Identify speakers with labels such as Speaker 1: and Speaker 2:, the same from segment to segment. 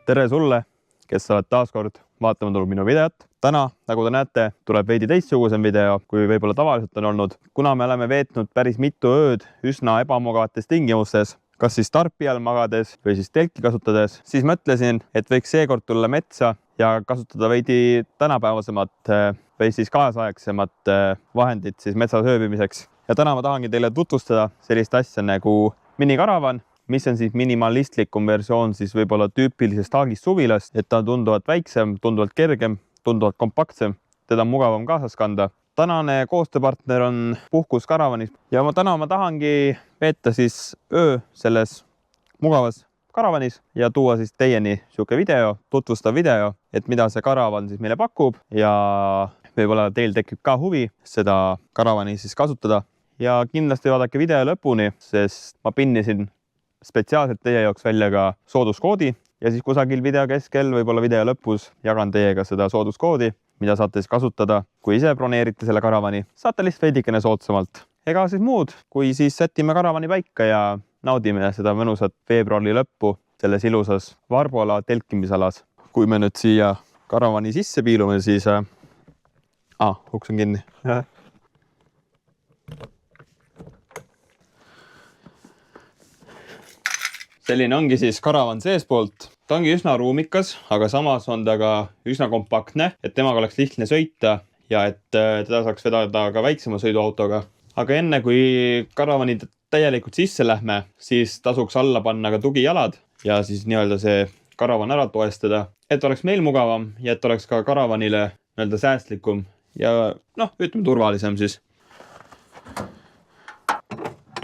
Speaker 1: tere sulle, kes sa oled taas kord vaatama tulnud minu videot. Täna, nagu te näete, tuleb veidi teistsugusem video, kui võib-olla tavaliselt on olnud. Kuna me oleme veetnud päris mitu ööd üsna ebamugavates tingimustes, kas siis tarpi all magades või siis telki kasutades, siis mõtlesin, et võiks seekord tulla metsa ja kasutada veidi tänapäevasemat või siis kaasaegsemat vahendit siis metsas ööbimiseks. Ja täna ma tahangi teile tutvustada sellist asja nagu minikaravan, mis on siis minimalistlikum versioon siis võib-olla tüüpilisest haagist suvilast, et ta on tunduvalt väiksem, tunduvalt kergem, tunduvalt kompaktsem, teda on mugavam kaasas kanda. Tänane koostööpartner on Puhkus karavanis ja täna ma tahangi veeta siis öö selles mugavas karavanis ja tuua siis teieni siuke video, tutvustav video, et mida see karavan siis meile pakub ja võib-olla teil tekib ka huvi seda karavani siis kasutada. Ja kindlasti vaadake video lõpuni, sest ma pinnisin spetsiaalselt teie jaoks välja ka sooduskoodi ja siis kusagil video keskel, võib-olla video lõpus jagan teiega seda sooduskoodi, mida saate siis kasutada, kui ise broneerite selle karavani. Saate lihtsalt veidikene soodsamalt. Ega siis muud, kui siis sätime karavani paika ja naudime seda mõnusat veebruari lõppu selles ilusas Varbola telkimisalas. Kui me nüüd siia karavani sisse piilume, siis uks on kinni. Selline ongi siis karavan seespoolt. Ta ongi üsna ruumikas, aga samas on ta ka üsna kompaktne, et temaga oleks lihtne sõita ja et teda saaks vedada ka väiksema sõiduautoga. Aga enne kui karavani täielikult sisse lähme, siis tasuks alla panna ka tugijalad ja siis nii-öelda see karavan ära toestada, et oleks meil mugavam ja et oleks ka karavanile nii-öelda säästlikum ja ütleme turvalisem siis.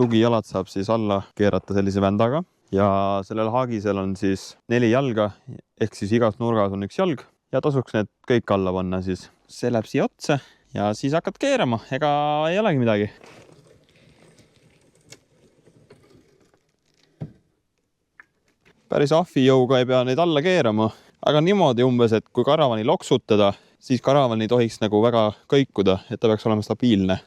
Speaker 1: Tugijalad saab siis alla keerata sellise vändaga. Ja sellel haagisel on siis 4 jalga, ehk siis igas nurgas on 1 jalg ja tasuks need kõik alla panna siis. See läheb siia otsa ja siis hakkad keerama, ega ei olegi midagi. Päris ahvi jõuga ei pea neid alla keerama, aga niimoodi umbes, et kui karavani loksutada, siis karavan ei tohiks nagu väga kõikuda, et ta peaks olema stabiilne.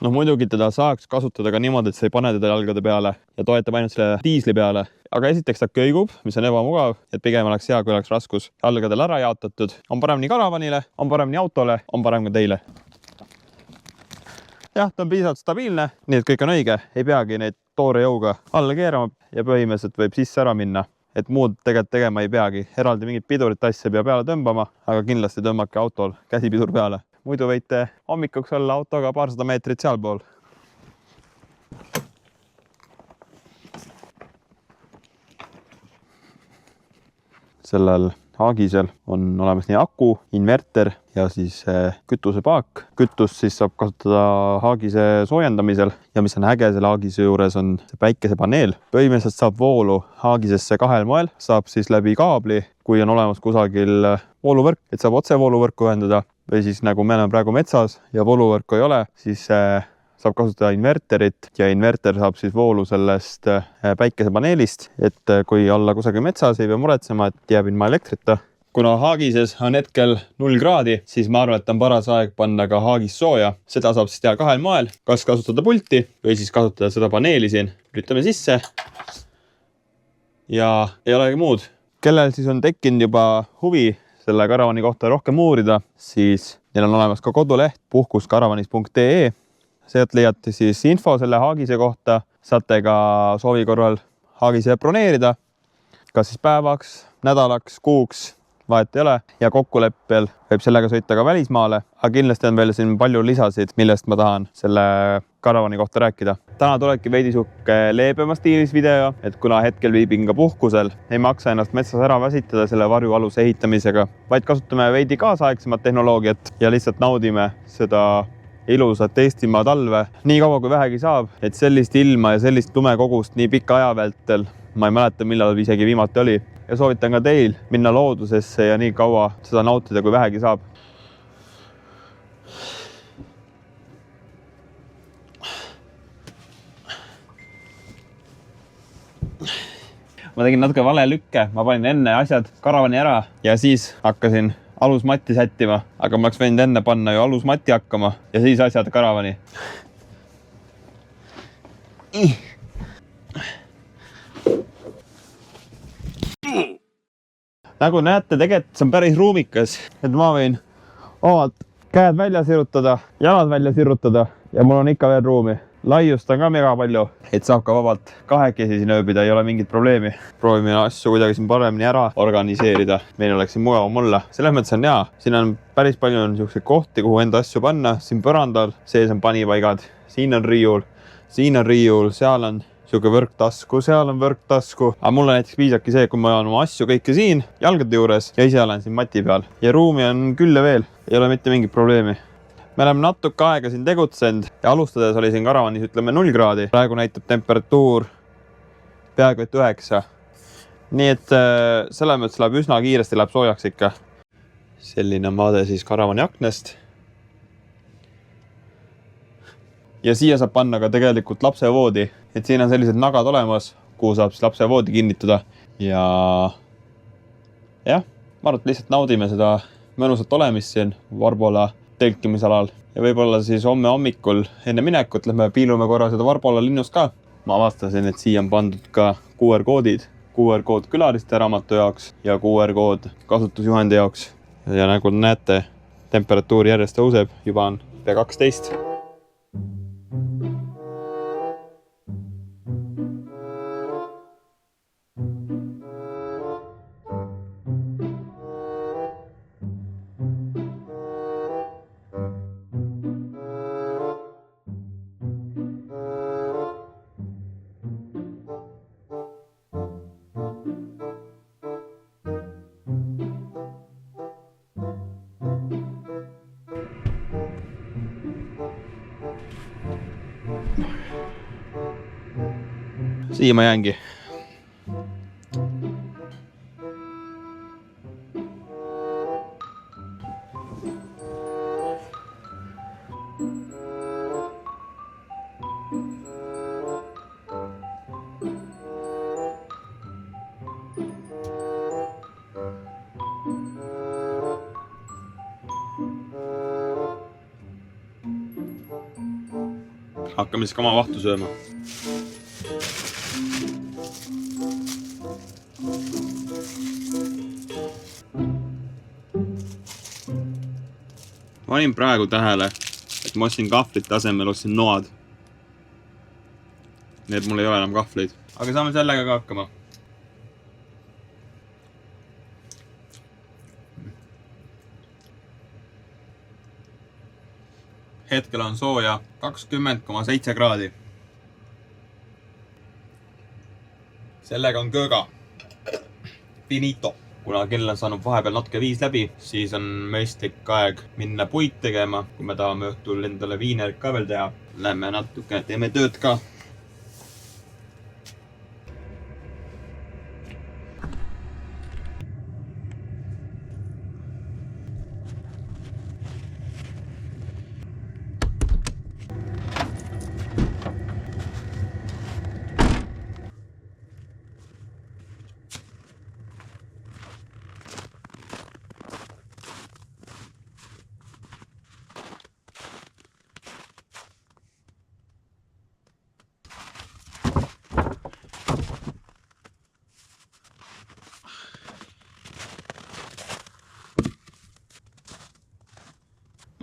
Speaker 1: Muidugi teda saaks kasutada ka niimoodi, et sa ei pane teda jalgade peale ja toetab ainult selle diisli peale. Aga esiteks ta köigub, mis on ebamugav, et pigem oleks hea, kui oleks raskus jalgadel ära jaotatud. On parem nii karavanile, on parem nii autole, on parem ka teile. Jah, ta on piisavalt stabiilne, nii et kõik on õige. Ei peagi neid toore jõuga alla keerama ja põhimõtteliselt võib sisse ära minna. Et muud tegelikult tegema ei peagi. Eraldi mingit pidurit asja pea peale tõmbama, aga kindlasti tõmbake autol käsipidur peale. Muidu võite hommikuks olla autoga 200 meetrit sealpool. Sellel haagisel on olemas nii aku, inverter ja siis kütusepaak. Kütust siis saab kasutada haagise soojendamisel ja mis on äge selle haagise juures on see päikesepaneel. Põhimõtteliselt saab voolu haagisesse 2 moel, saab siis läbi kaabli, kui on olemas kusagil vooluvõrk, et saab otse vooluvõrku ühendada või siis nagu me oleme praegu metsas ja vooluvõrku ei ole, siis saab kasutada inverterit ja inverter saab siis voolu sellest päikesepaneelist, et kui olla kusagil metsas, ei pea muretsema, et jääb ilma elektrita. Kuna haagises on hetkel 0 kraadi, siis ma arvan, et on paras aeg panna ka haagis sooja. Seda saab siis teha 2 moel, kas kasutada pulti või siis kasutada seda paneeli siin. Lütame sisse ja ei olegi muud. Kellel siis on tekkinud juba huvi selle karavani kohta rohkem uurida, siis neil on olemas ka koduleht puhkuskaravanis.ee. Sealt leiate siis info selle haagise kohta, saate ka soovi korral haagise broneerida, kas siis päevaks, nädalaks, kuuks, vahet ei ole ja kokkuleppel võib sellega sõita ka välismaale, aga kindlasti on veel siin palju lisasid, millest ma tahan selle karavani kohta rääkida. Täna tulebki veidi sihuke leebema stiilis video, et kuna hetkel viibin ka puhkusel, ei maksa ennast metsas ära väsitada selle varjualuse ehitamisega, vaid kasutame veidi kaasaegsemat tehnoloogiat ja lihtsalt naudime seda ilusat Eestimaa talve nii kaua kui vähegi saab, et sellist ilma ja sellist lumekogust nii pika aja vältel ma ei mäleta, millal isegi viimati oli. Ja soovitan ka teil minna loodusesse ja nii kaua seda nautida, kui vähegi saab. Ma tegin natuke vale lükke, ma panin enne asjad karavani ära ja siis hakkasin alusmatti sättima, aga ma oleks võinud enne panna ju alusmatti hakkama ja siis asjad karavani. Nagu näete, tegelikult see on päris ruumikas, et ma võin omalt käed välja sirutada, jalad välja sirutada ja mul on ikka veel ruumi. Laiust on ka mega palju, et saab ka vabalt kahekesi siin ööbida, ei ole mingit probleemi. Proovime asju kuidagi siin paremini ära organiseerida. Meil oleks siin mugavam olla. Selles mõttes on hea. Siin on päris palju niisuguseid kohti, kuhu enda asju panna. Siin põrandal sees on panipaigad. Siin on riiul, seal on siuke võrktasku, seal on võrktasku. Aga mulle näiteks piisabki see, kui ma olen oma asju kõike siin jalgade juures ja ise olen siin mati peal. Ja ruumi on küll ja veel. Ei ole mitte mingit probleemi. Me oleme natuke aega siin tegutsenud ja alustades oli siin karavanis, ütleme 0 kraadi. Praegu näitab temperatuur peaaegu et 9. Nii et selle mõttes läheb üsna kiiresti, läheb soojaks ikka. Selline maade siis karavani aknast. Ja siia saab panna ka tegelikult lapsevoodi. Et siin on sellised nagad olemas, kuhu saab siis lapsevoodi kinnitada. Ja jah, ma arvan, et lihtsalt naudime seda mõnusat olemist siin Varbola telkimisalal ja võib-olla siis homme hommikul enne minekut lähme piilume korra seda Varbola linnust ka. Ma avastasin, et siia on pandud ka QR-koodid. QR-kood külaliste raamatu jaoks ja QR-kood kasutusjuhendi jaoks. Ja nagu näete, temperatuur järjest tõuseb, juba on pea 12. Siia ma jäängi. Hakkame siis ka oma vahtu sööma. Ma olin praegu tähele, et ma ostsin kahvlite asemel, ostsin noad. Nii et mul ei ole enam kahvleid. Aga saame sellega ka hakkama. Hetkel on sooja 20,7 kraadi. Sellega on kööga. Finito. Kuna kell on saanud vahepeal natuke 5 läbi, siis on mõistlik aeg minna puid tegema. Kui me tahame õhtul endale viinerit ka veel teha, lähme natuke, teeme tööd ka.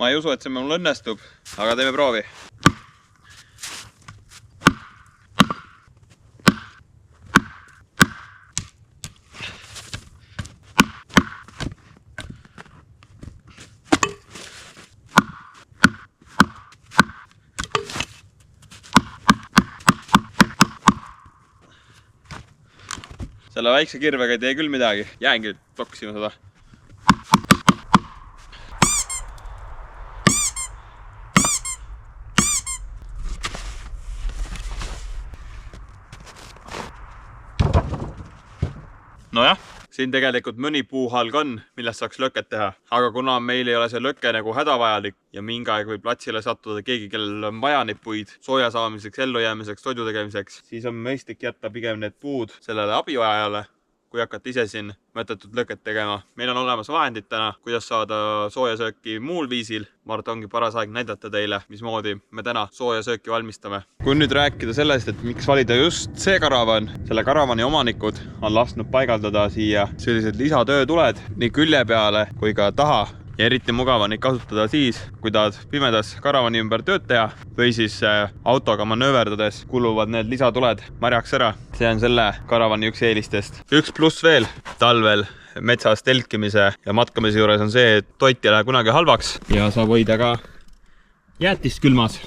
Speaker 1: Ma ei usu, et see mul õnnestub, aga teeme proovi. Selle väikse kirvega ei tee küll midagi. Jäängi toksima seda. Nojah, siin tegelikult mõni puuhalg on, millest saaks löket teha. Aga kuna meil ei ole see löke nagu hädavajalik ja mingi aeg võib platsile sattuda keegi, kellel on vaja neid puid sooja saamiseks, ellujäämiseks, toidu tegemiseks, siis on mõistlik jätta pigem need puud sellele abivajajale kui hakkate ise siin mõttetut lõket tegema. Meil on olemas vahendid täna, kuidas saada soojasööki muul viisil. Ma arvan, et ongi paras aeg näidata teile, mismoodi me täna soojasööki valmistame. Kui nüüd rääkida sellest, et miks valida just see karavan, selle karavani omanikud on lasknud paigaldada siia sellised lisatöötuled nii külje peale kui ka taha. Ja eriti mugav on neid kasutada siis, kui tahad pimedas karavani ümber tööd teha või siis autoga manööverdades kuluvad need lisatuled marjaks ära. See on selle karavani üks eelistest. Üks pluss veel talvel metsas telkimise ja matkamise juures on see, et toit ei lähe kunagi halvaks ja saab hoida ka jäätist külmas.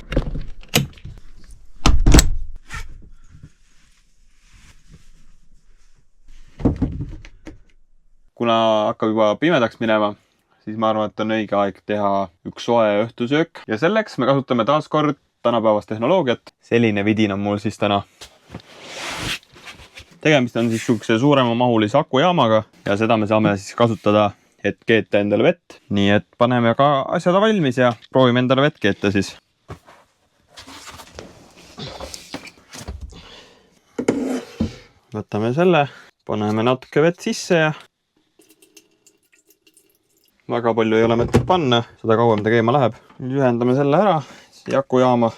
Speaker 1: Kuna hakkab juba pimedaks minema, siis ma arvan, et on õige aeg teha üks soe õhtusöök ja selleks me kasutame taas kord tänapäevast tehnoloogiat. Selline vidin on mul siis täna. Tegemist on siis suuremamahulise akujaamaga ja seda me saame siis kasutada, et keeta endale vett. Nii et paneme ka asjad valmis ja proovime endale vett keeta siis. Võtame selle, paneme natuke vett sisse ja väga palju ei ole mõtet panna, seda kauem ta keema läheb. Ühendame selle ära, siia akujaama.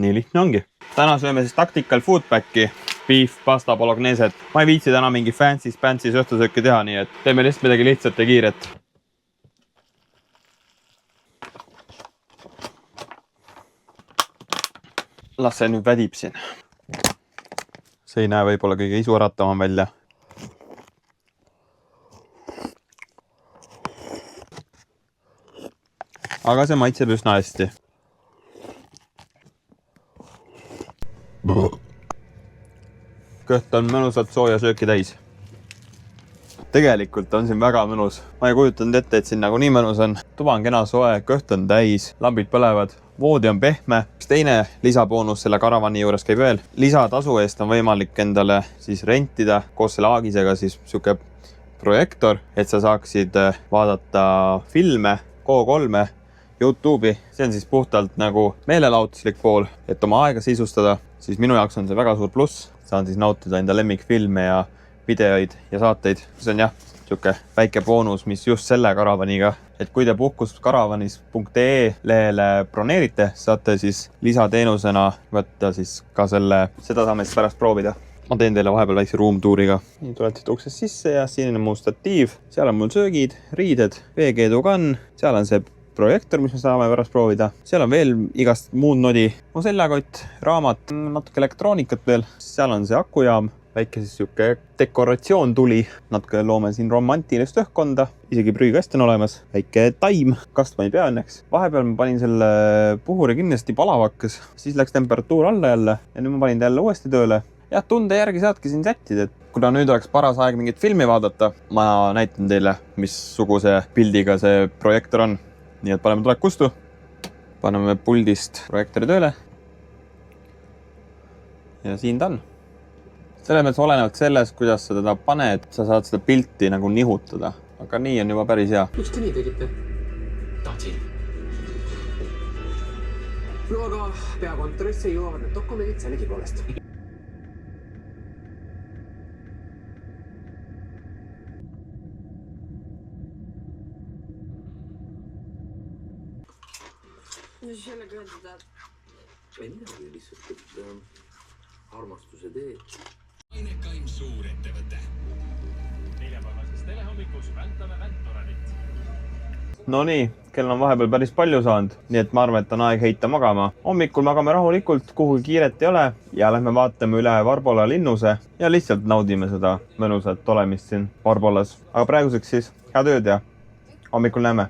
Speaker 1: Nii lihtne ongi. Täna sööme siis Tactical Foodpacki, beef, pasta, bologneset. Ma ei viitsi täna mingi fancy õhtusööki teha, nii et teeme lihtsalt midagi lihtsalt ja kiiret. Las see nüüd vädib siin. See ei näe võib-olla kõige isuäratavam välja. Aga see maitseb üsna hästi. Kõht on mõnusalt sooja sööki täis. Tegelikult on siin väga mõnus. Ma ei kujutanud ette, et siin nagu nii mõnus on. Tuba on kena soe, kõht on täis, lambid põlevad. Voodi on pehme. Üks teine lisaboonus selle karavani juures käib veel. Lisatasu eest on võimalik endale siis rentida koos selle aagisega siis siuke projektor, et sa saaksid vaadata filme, Go3, YouTube'i. See on siis puhtalt nagu meelelahutuslik pool, et oma aega sisustada. Siis minu jaoks on see väga suur pluss. Saan siis nautida enda lemmikfilme ja videoid ja saateid. See on jah, siuke väike boonus, mis just selle karavaniga. Et kui te puhkuskaravaniis.ee lehele broneerite, saate siis lisateenusena võtta siis ka selle, seda saame siis pärast proovida. Ma teen teile vahepeal väikse roomtuuriga. Nii tulete uksest sisse ja siin on mul statiiv. Seal on mul söögid, riided, veekeedukann. Seal on see projektor, mis me saame pärast proovida. Seal on veel igast muud nodi. Mu seljakott, raamat, natuke elektroonikat veel. Seal on see akujaam. Väike siis siuke dekoratsioon tuli. Natuke loome siin romantilist õhkkonda. Isegi prügikast on olemas. Väike taim. Kast ma ei pea õnneks. Vahepeal ma panin selle puhuri kindlasti palavakkas. Siis läks temperatuur alla jälle. Ja nüüd ma panin ta jälle uuesti tööle. Ja tunde järgi saadki siin sättida. Kuna nüüd oleks paras aeg mingit filmi vaadata, ma näitan teile, missuguse pildiga see projektor on. Nii et paneme tulek kustu. Paneme puldist projektori tööle. Ja siin ta on. Selles mõttes olenevalt sellest, kuidas sa teda paned, sa saad seda pilti nagu nihutada. Aga nii on juba päris hea.
Speaker 2: Miks te nii tegite? Tahtsin. No aga peakontorisse jõuavad need dokumendid selegi poolest.
Speaker 3: Mis sellega öelda?
Speaker 2: Ei midagi lihtsalt, et armastuse tee.
Speaker 4: Ainekaim suurettevõte. Neljapäevases telehommikus väntame Väntoranit.
Speaker 1: No nii, kell on vahepeal päris palju saanud, nii et ma arvan, et on aeg heita magama. Hommikul magame rahulikult, kuhugi kiiret ei ole ja lähme vaatame üle Varbola linnuse ja lihtsalt naudime seda mõnusat olemist siin Varbolas. Aga praeguseks siis head ööd ja hommikul näeme.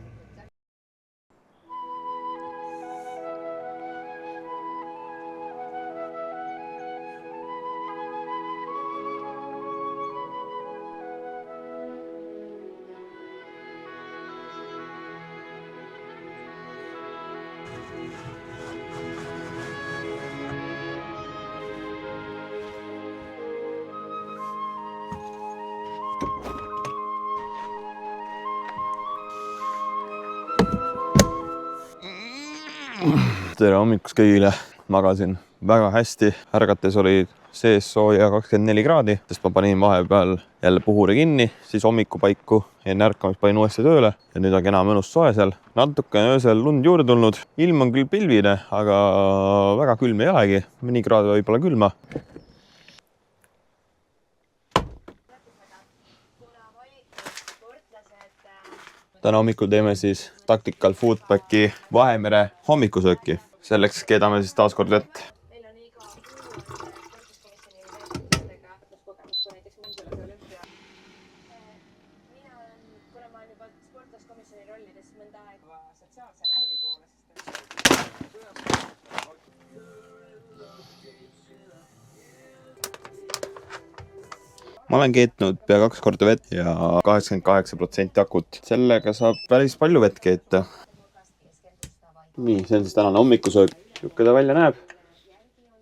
Speaker 1: Tere hommikust kõigile. Magasin väga hästi. Ärgates oli sees sooja 24 kraadi, sest ma panin vahepeal jälle puhuri kinni, siis hommikupaiku enne ärkamist panin uuesti tööle ja nüüd on kena mõnus soe seal. Natuke on öösel lund juurde tulnud. Ilm on küll pilvine, aga väga külm ei olegi. Mõni kraad võib-olla külma. Täna hommikul teeme siis Tactical Foodpacki Vahemere hommikusööki. Selleks keedame siis taas kord vett. Ma olen keetnud pea 2 korda vett ja 88% akut. Sellega saab päris palju vett keeta. Nii, see on siis tänane hommikusöök. Niisugune ta välja näeb.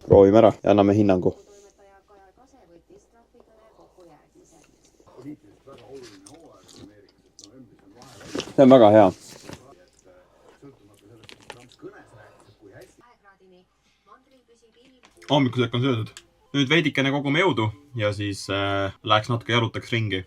Speaker 1: Proovime ära ja anname hinnangu. See on väga hea. Hommikusöök on söödud. Nüüd veidikene kogume jõudu ja siis läheks natuke jalutaks ringi.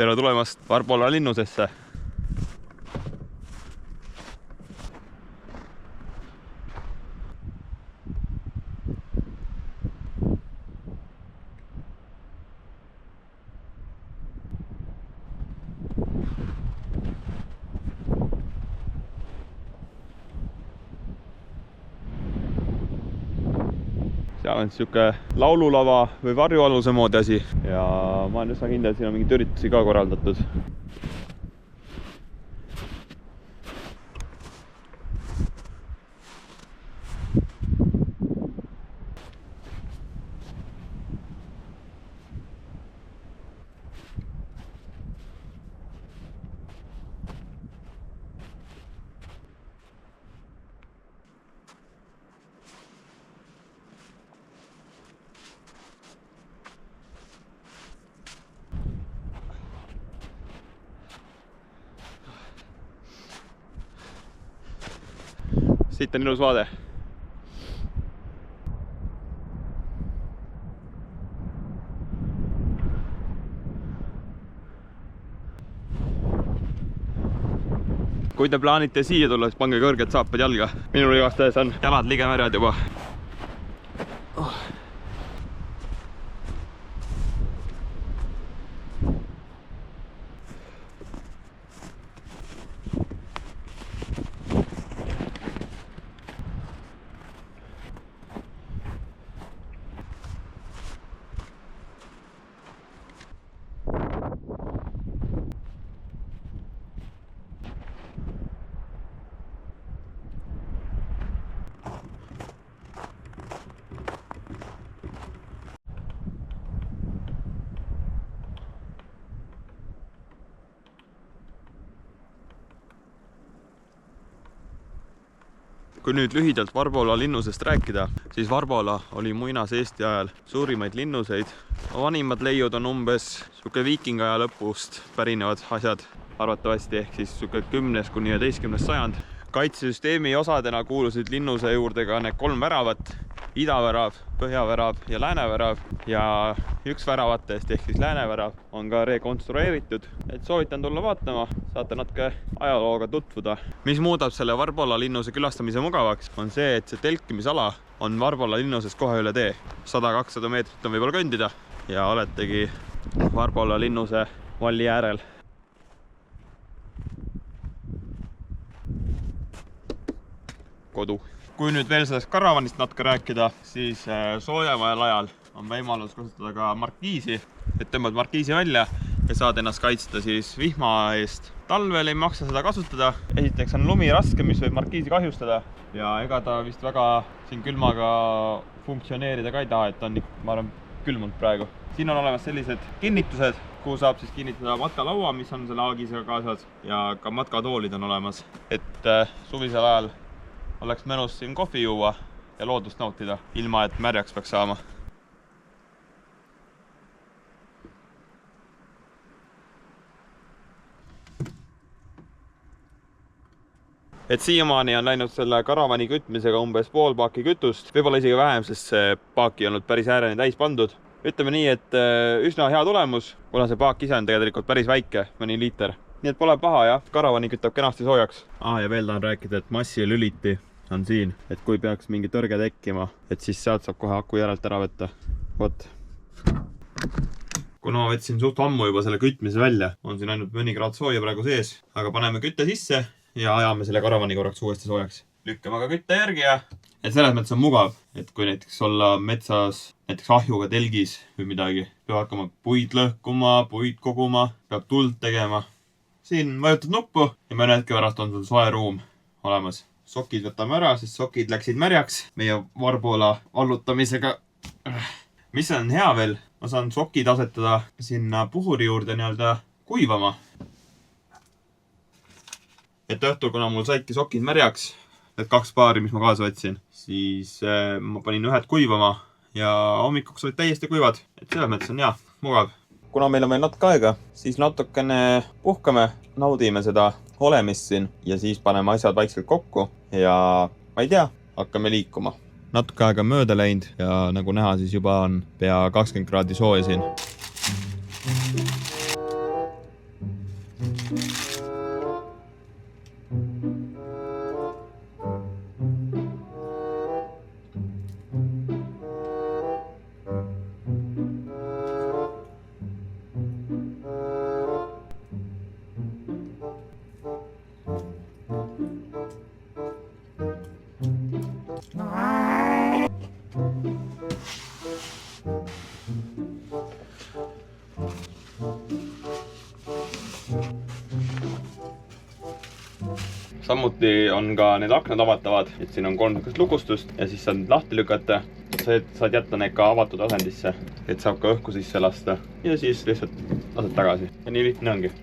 Speaker 1: Tere tulemast Varbola linnusesse. Seal on siuke laululava või varjualuse moodi asi ja ma olen üsna kindel, et siin on mingid üritusi ka korraldatud. Siit on ilus vaade. Kui te plaanite siia tulla, siis pange kõrged saapad jalga. Minul igastahes on jalad ligemärjad juba. kui nüüd lühidalt Varbola linnusest rääkida, siis Varbola oli muinas-Eesti ajal suurimaid linnuseid. Vanimad leiud on umbes viikingaja lõpust pärinevad asjad arvatavasti, ehk siis 10. kuni 11. sajand. Kaitsesüsteemi osadena kuulusid linnuse juurde ka need 3 väravat, idavärav, põhjavärav ja läänevärav, ja üks väravatest ehk siis läänevärav on ka rekonstrueeritud, et soovitan tulla vaatama, saate natuke ajalooga tutvuda. Mis muudab selle Varbola linnuse külastamise mugavaks, on see, et see telkimisala on Varbola linnusest kohe üle tee. 100-200 meetrit on võib-olla kõndida ja oletegi Varbola linnuse valli äärel. Kodu. Kui nüüd veel sellest karavanist natuke rääkida, siis soojemal ajal on võimalus kasutada ka markiisi, et tõmbad markiisi välja ja saad ennast kaitsta siis vihma eest. Talvel ei maksa seda kasutada. Esiteks on lumi raske, mis võib markiisi kahjustada ja ega ta vist väga siin külmaga funktsioneerida ka ei taha, et on, ma arvan, külmunud praegu. Siin on olemas sellised kinnitused, kuhu saab siis kinnitada matkalaua, mis on selle aagisega kaasas, ja ka matkatoolid on olemas, et suvisel ajal oleks mõnus siin kohvi juua ja loodust nautida, ilma et märjaks peaks saama. Et siiamaani on läinud selle karavani kütmisega umbes pool paaki kütust, võib-olla isegi vähem, sest see paak ei olnud päris ääreni täis pandud. Ütleme nii, et üsna hea tulemus, kuna see paak ise on tegelikult päris väike, mõni liiter. Nii et pole paha, jah, karavani kütab kenasti soojaks. Ja veel tahan rääkida, et massi lüliti on siin, et kui peaks mingi tõrge tekkima, et siis sealt saab kohe aku järelt ära võtta. Vot. Kuna ma võtsin suht ammu juba selle kütmise välja, on siin ainult mõni kraad sooja praegu sees, aga paneme kütte sisse ja ajame selle karavani korraks uuesti soojaks. Lükkame ka kütte järgi ja et selles mõttes on mugav, et kui näiteks olla metsas, näiteks ahjuga telgis või midagi, peab hakkama puid lõhkuma, puid koguma, peab tuld tegema. Siin vajutad nuppu ja mõne hetke pärast on sul soe ruum olemas. Sokid võtame ära, sest sokid läksid märjaks meie Varbola allutamisega. Mis on hea veel, ma saan sokid asetada sinna puhuri juurde nii-öelda kuivama. Et õhtul, kuna mul saidki sokid märjaks, need 2 paari, mis ma kaasa võtsin, siis ma panin ühed kuivama ja hommikuks olid täiesti kuivad. Et selles mõttes on hea, mugav. Kuna meil on veel natuke aega, siis natukene puhkame, naudime seda olemist siin ja siis paneme asjad vaikselt kokku ja ma ei tea, hakkame liikuma. Natuke aega mööda läinud ja nagu näha, siis juba on pea 20 kraadi sooja siin. Samuti on ka need aknad avatavad, et siin on 3 lukustust ja siis saad lahti lükata. Saad jätta need ka avatud asendisse, et saab ka õhku sisse lasta ja siis lihtsalt lased tagasi. Ja nii lihtne ongi.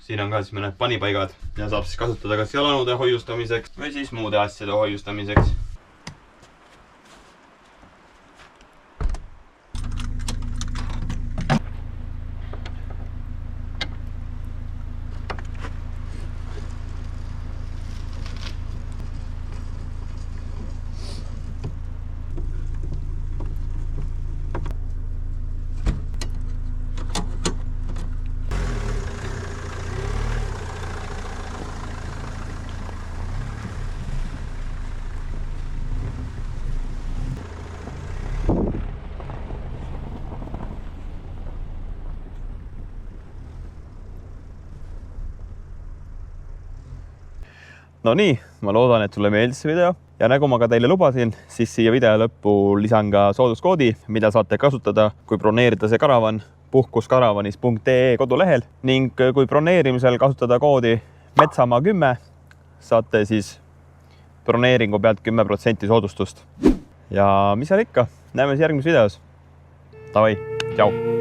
Speaker 1: Siin on ka siis mõned panipaigad ja saab siis kasutada kas jalanõude hoiustamiseks või siis muude asjade hoiustamiseks. No nii, ma loodan, et sulle meeldis see video ja nagu ma ka teile lubasin, siis siia video lõppu lisan ka sooduskoodi, mida saate kasutada, kui broneerida see karavan puhkuskaravanis.ee kodulehel ning kui broneerimisel kasutada koodi Metsamaa 10, saate siis broneeringu pealt 10% soodustust. Ja mis seal ikka, näeme siis järgmises videos. Davai, tšau!